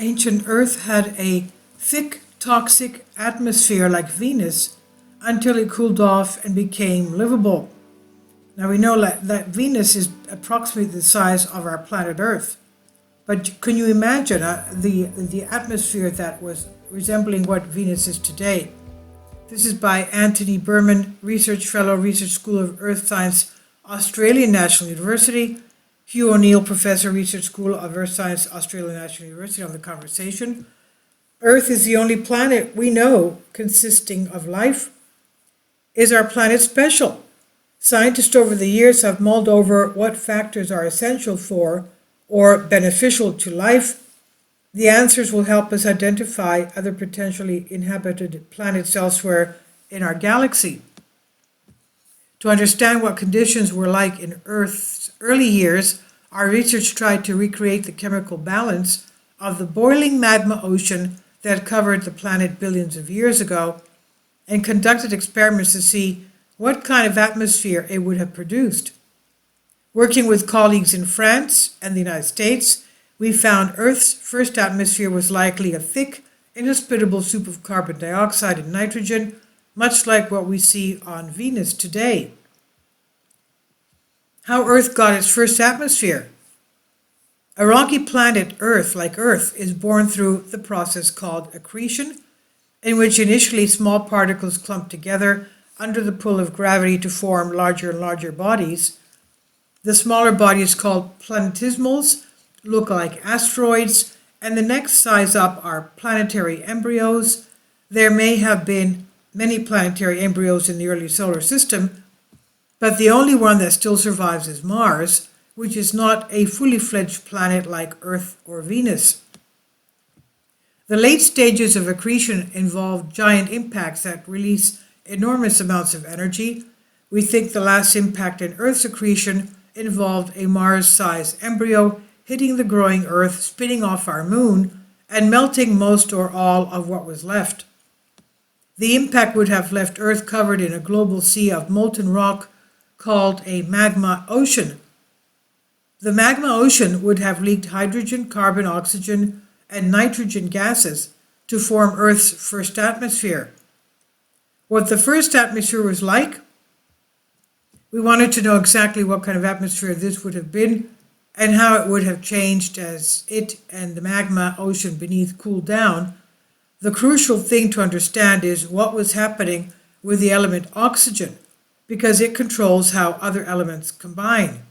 Ancient Earth had a thick, toxic atmosphere like Venus until it cooled off and became livable. Now we know that Venus is approximately the size of our planet Earth. But can you imagine the atmosphere that was resembling what Venus is today? This is by Anthony Berman, Research Fellow, Research School of Earth Science, Australian National University. Hugh O'Neill, Professor, Research School of Earth Science, Australian National University, on the conversation. Earth is the only planet we know consisting of life. Is our planet special? Scientists over the years have mulled over what factors are essential for or beneficial to life. The answers will help us identify other potentially inhabited planets elsewhere in our galaxy. To understand what conditions were like in Earth's early years, our research tried to recreate the chemical balance of the boiling magma ocean that covered the planet billions of years ago, and conducted experiments to see what kind of atmosphere it would have produced. Working with colleagues in France and the United States, we found Earth's first atmosphere was likely a thick, inhospitable soup of carbon dioxide and nitrogen, much like what we see on Venus today. How Earth got its first atmosphere. A rocky planet, Earth, like Earth, is born through the process called accretion, in which initially small particles clump together under the pull of gravity to form larger and larger bodies. The smaller bodies, called planetesimals, look like asteroids, and the next size up are planetary embryos. There may have been many planetary embryos in the early solar system, but the only one that still survives is Mars, which is not a fully fledged planet like Earth or Venus. The late stages of accretion involve giant impacts that release enormous amounts of energy. We think the last impact in Earth's accretion involved a Mars-sized embryo hitting the growing Earth, spinning off our moon, and melting most or all of what was left. The impact would have left Earth covered in a global sea of molten rock called a magma ocean. The magma ocean would have leaked hydrogen, carbon, oxygen, and nitrogen gases to form Earth's first atmosphere. What the first atmosphere was like? We wanted to know exactly what kind of atmosphere this would have been and how it would have changed as it and the magma ocean beneath cooled down. The crucial thing to understand is what was happening with the element oxygen, because it controls how other elements combine.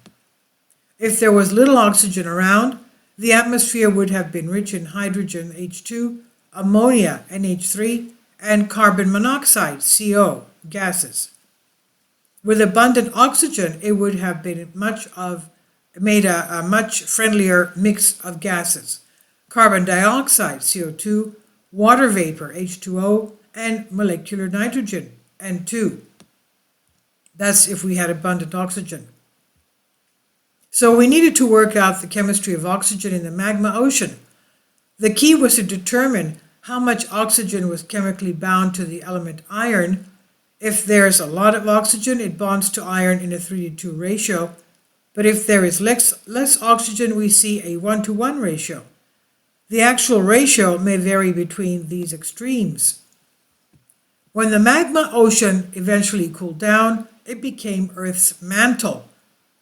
If there was little oxygen around, the atmosphere would have been rich in hydrogen, H2, ammonia, NH3, and carbon monoxide, CO, gases. With abundant oxygen, it would have been made a much friendlier mix of gases: carbon dioxide, CO2, water vapor, H2O, and molecular nitrogen, N2. That's if we had abundant oxygen. So we needed to work out the chemistry of oxygen in the magma ocean. The key was to determine how much oxygen was chemically bound to the element iron. If there's a lot of oxygen, it bonds to iron in a 3:2 ratio. But if there is less oxygen, we see a 1:1 ratio. The actual ratio may vary between these extremes. When the magma ocean eventually cooled down, it became Earth's mantle,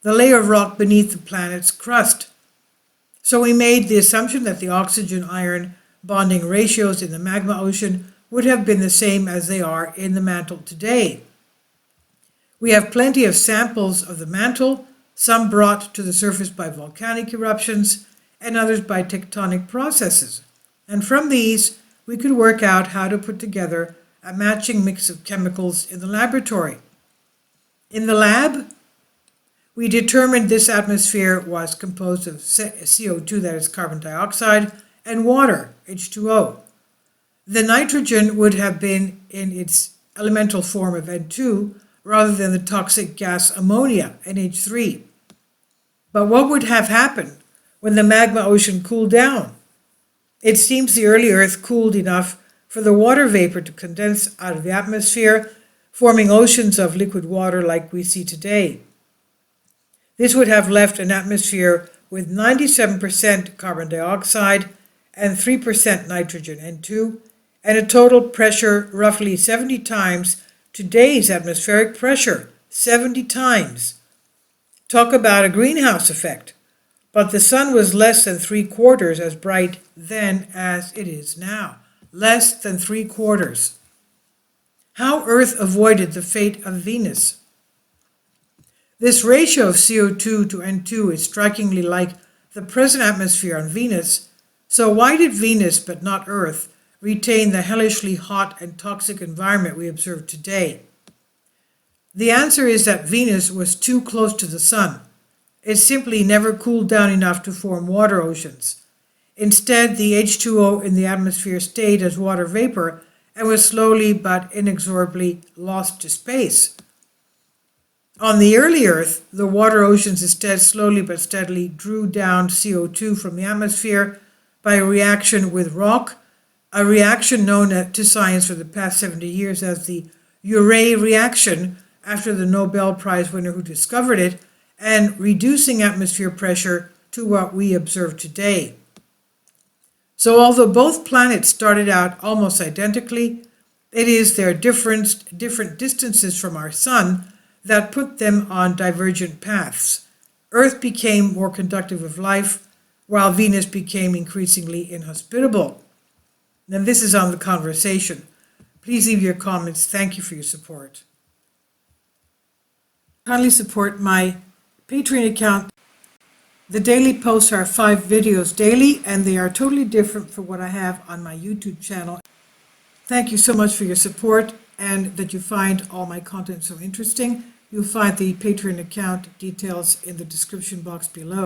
the layer of rock beneath the planet's crust. So we made the assumption that the oxygen-iron bonding ratios in the magma ocean would have been the same as they are in the mantle today. We have plenty of samples of the mantle, some brought to the surface by volcanic eruptions and others by tectonic processes. And from these, we could work out how to put together a matching mix of chemicals in the laboratory. In the lab, we determined this atmosphere was composed of CO2, that is carbon dioxide, and water, H2O. The nitrogen would have been in its elemental form of N2 rather than the toxic gas ammonia, NH3. But what would have happened when the magma ocean cooled down? It seems the early Earth cooled enough for the water vapor to condense out of the atmosphere, forming oceans of liquid water like we see today. This would have left an atmosphere with 97% carbon dioxide and 3% nitrogen, N2, and a total pressure roughly 70 times today's atmospheric pressure, 70 times. Talk about a greenhouse effect. But the sun was less than 3/4 as bright then as it is now. Less than 3/4. How Earth avoided the fate of Venus. This ratio of CO2 to N2 is strikingly like the present atmosphere on Venus. So why did Venus, but not Earth, retain the hellishly hot and toxic environment we observe today? The answer is that Venus was too close to the sun. It simply never cooled down enough to form water oceans. Instead, the H2O in the atmosphere stayed as water vapor and was slowly but inexorably lost to space. On the early Earth, the water oceans instead slowly but steadily drew down CO2 from the atmosphere by a reaction with rock, a reaction known to science for the past 70 years as the Urey reaction, after the Nobel Prize winner who discovered it, and reducing atmosphere pressure to what we observe today. So although both planets started out almost identically, it is their different distances from our sun that put them on divergent paths. Earth became more conductive of life, while Venus became increasingly inhospitable. And this is on the conversation. Please leave your comments. Thank you for your support. Kindly support my Patreon account. The daily posts are 5 videos daily, and they are totally different from what I have on my YouTube channel. Thank you so much for your support and that you find all my content so interesting. You'll find the Patreon account details in the description box below.